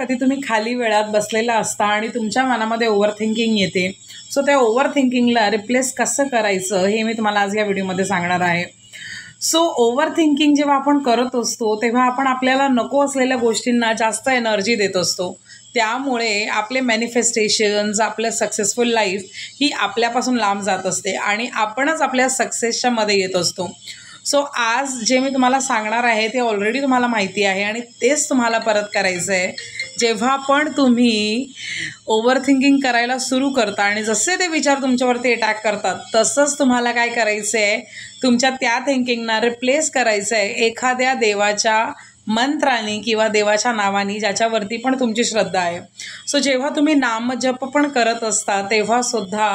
कधी तुम्ही खाली वेळात बसलेला असता आणि तुमच्या मनामध्ये ओव्हर थिंकिंग येते. सो त्या ओव्हर थिंकिंगला रिप्लेस कसं करायचं हे मी तुम्हाला आज या व्हिडिओमध्ये सांगणार आहे. सो ओव्हर थिंकिंग जेव्हा आपण करत असतो तेव्हा आपण आपल्याला नको असलेल्या गोष्टींना जास्त एनर्जी देत असतो. त्यामुळे आपले मॅनिफेस्टेशन्स, आपलं सक्सेसफुल लाईफ ही आपल्यापासून लांब जात असते आणि आपणच आपल्या सक्सेसच्या मध्ये येत असतो. सो आज जे मी तुम्हाला सांगणार आहे ते ऑलरेडी तुम्हाला माहिती आहे आणि तेच तुम्हाला परत करायचं आहे. जेव्हा पण तुम्ही ओव्हर थिंकिंग करायला सुरू करता आणि जसे ते विचार तुमच्यावरती अटॅक करतात तसंच तुम्हाला काय करायचं आहे, तुमच्या त्या थिंकिंगना रिप्लेस करायचं आहे एखाद्या देवाच्या मंत्राने किंवा देवाच्या नावाने ज्याच्यावरती पण तुमची श्रद्धा आहे. सो जेव्हा तुम्ही नामजप पण करत असता तेव्हासुद्धा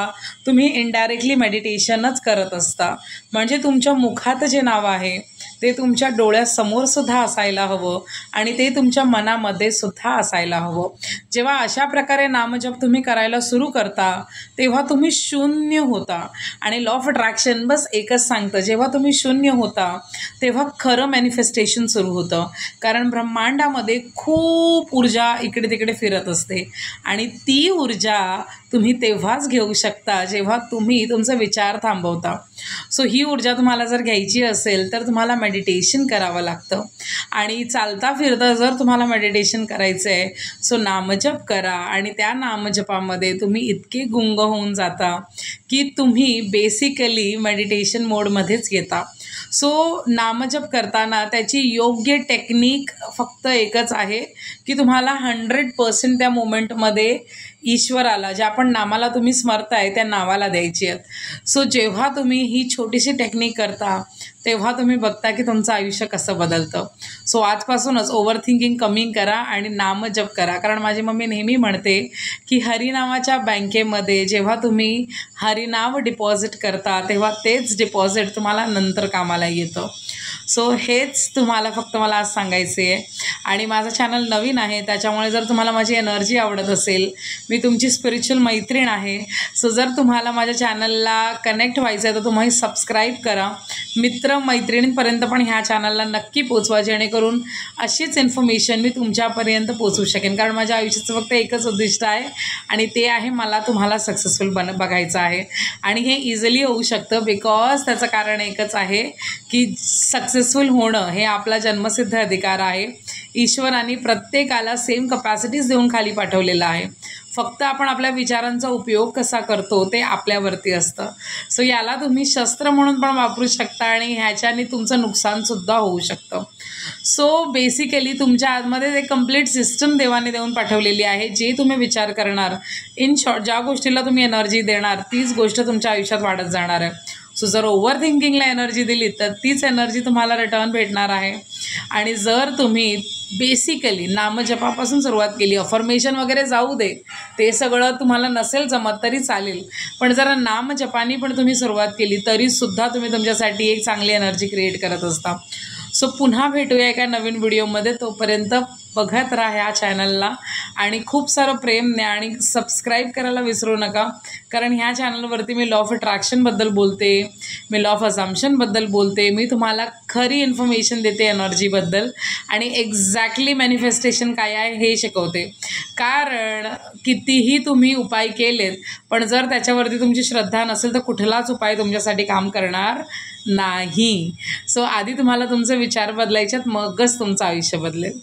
तुम्ही इनडायरेक्टली मेडिटेशनच करत असता. म्हणजे तुमच्या मुखात जे नाव आहे ते तुमच्या डोळ्यासमोरसुद्धा असायला हवं आणि ते तुमच्या मनामध्ये सुद्धा असायला हवं. जेव्हा अशा प्रकारे नामजप तुम्ही करायला सुरू करता तेव्हा तुम्ही शून्य होता आणि लॉ ऑफ अट्रॅक्शन बस एकच सांगतं, जेव्हा तुम्ही शून्य होता तेव्हा खरं मॅनिफेस्टेशन सुरू होतं. कारण ब्रह्मांडामध्ये खूप ऊर्जा इकडे तिकडे फिरत असते आणि ती ऊर्जा तुम्ही तेव्हाच घेऊ शकता जेव्हा तुम्ही तुमचा विचार थांबवता. सो ही ऊर्जा तुम्हाला जर घ्यायची असेल तर तुम्हाला मेडिटेशन करावं लागतं आणि चालता फिरता जर तुम्हाला मेडिटेशन करायचं आहे सो नामजप करा आणि त्या नामजपामध्ये तुम्ही इतके गुंग होऊन जाता की तुम्ही बेसिकली मेडिटेशन मोडमध्येच येता. सो नामजप करताना त्याची योग्य टेक्निक फक्त एकच आहे की तुम्हाला 100% त्या मोमेंटमध्ये ईश्वराला, ज्या पण नामाला तुम्ही स्मरताय त्या नावाला द्यायची आहेत. सो जेव्हा तुम्ही ही छोटीशी टेक्निक करता तेव्हा तुम्ही बघता की तुमचं आयुष्य कसं बदलतं. सो आजपासूनच ओव्हर थिंकिंग कमी करा आणि नामजप करा. कारण माझी मम्मी नेहमी म्हणते की हरिनामाच्या बँकेमध्ये जेव्हा तुम्ही हरिनाम डिपॉझिट करता तेव्हा तेच डिपॉझिट तुम्हाला नंतर कामाला येतं. सो हेच तुम्हाला फक्त मला आज सांगायचे आहे. आणि माझं चॅनल नवीन आहे त्याच्यामुळे जर तुम्हाला माझी एनर्जी आवडत असेल, मी तुमची स्पिरिच्युअल मैत्रीण आहे. सो जर तुम्हाला माझ्या चॅनलला कनेक्ट व्हायचं आहे तर तुम्ही सबस्क्राईब करा. मैत्रिणींपर्यंत पण ह्या चॅनलला नक्की पोचवा जेणेकरून अशीच इन्फॉर्मेशन मी तुमच्यापर्यंत पोचवू शकेन. कारण माझ्या आयुष्याचं फक्त एकच उद्दिष्ट आहे आणि ते आहे मला तुम्हाला सक्सेसफुल बघायचं आहे. आणि हे इझिली होऊ शकतं बिकॉज त्याचं कारण एकच आहे की सक्सेसफुल होणं हे आपला जन्मसिद्ध अधिकार आहे. ईश्वराने प्रत्येकाला सेम कपॅसिटीज देऊन खाली पाठवलेलं आहे. फक्त आपण आपल्या विचारांचा उपयोग कसा करतो ते आपल्यावरती असतं. सो याला तुम्ही शस्त्र म्हणून पण वापरू शकता आणि ह्याच्याने तुमचं नुकसानसुद्धा होऊ शकतं. सो बेसिकली तुमच्या आतमध्ये एक कंप्लीट सिस्टम देवाने देऊन पाठवलेली आहे. जे तुम्ही विचार करणार, इन शॉर्ट ज्या गोष्टीला तुम्ही एनर्जी देणार तीच गोष्ट तुमच्या आयुष्यात वाढत जाणार आहे. सो जर ओव्हर थिंकिंगला एनर्जी दिली तर तीच एनर्जी तुम्हाला रिटर्न भेटणार आहे. आणि जर तुम्ही बेसिकली नामजपापासून सुरुवात केली, अफर्मेशन वगैरे जाऊ दे, ते सगळं तुम्हाला नसेल जमत तरी चालेल, पण जरा नामजपानी पण तुम्ही सुरुवात केली तरीसुद्धा तुम्ही तुमच्यासाठी एक चांगली एनर्जी क्रिएट करत असता. सो पुन्हा भेटूया एका नवीन व्हिडिओमध्ये. तोपर्यंत बघत राहा ह्या चॅनलला आणि खूप सारं प्रेम द्या आणि सबस्क्राईब करायला विसरू नका. कारण ह्या चॅनलवरती मी लॉ ऑफ अट्रॅक्शनबद्दल बोलते, मी लॉ ऑफ अझम्पशनबद्दल बोलते, मी तुम्हाला खरी इन्फॉर्मेशन देते एनर्जीबद्दल आणि एक्झॅक्टली मॅनिफेस्टेशन काय आहे हे शिकवते. कारण कितीही तुम्ही उपाय केलेत पण जर त्याच्यावरती तुमची श्रद्धा नसेल तर कुठलाच उपाय तुमच्यासाठी काम करणार नाही. सो आधी तुम्हाला तुमचे विचार बदलायच्यात, मगच तुमचं आयुष्य बदलेल.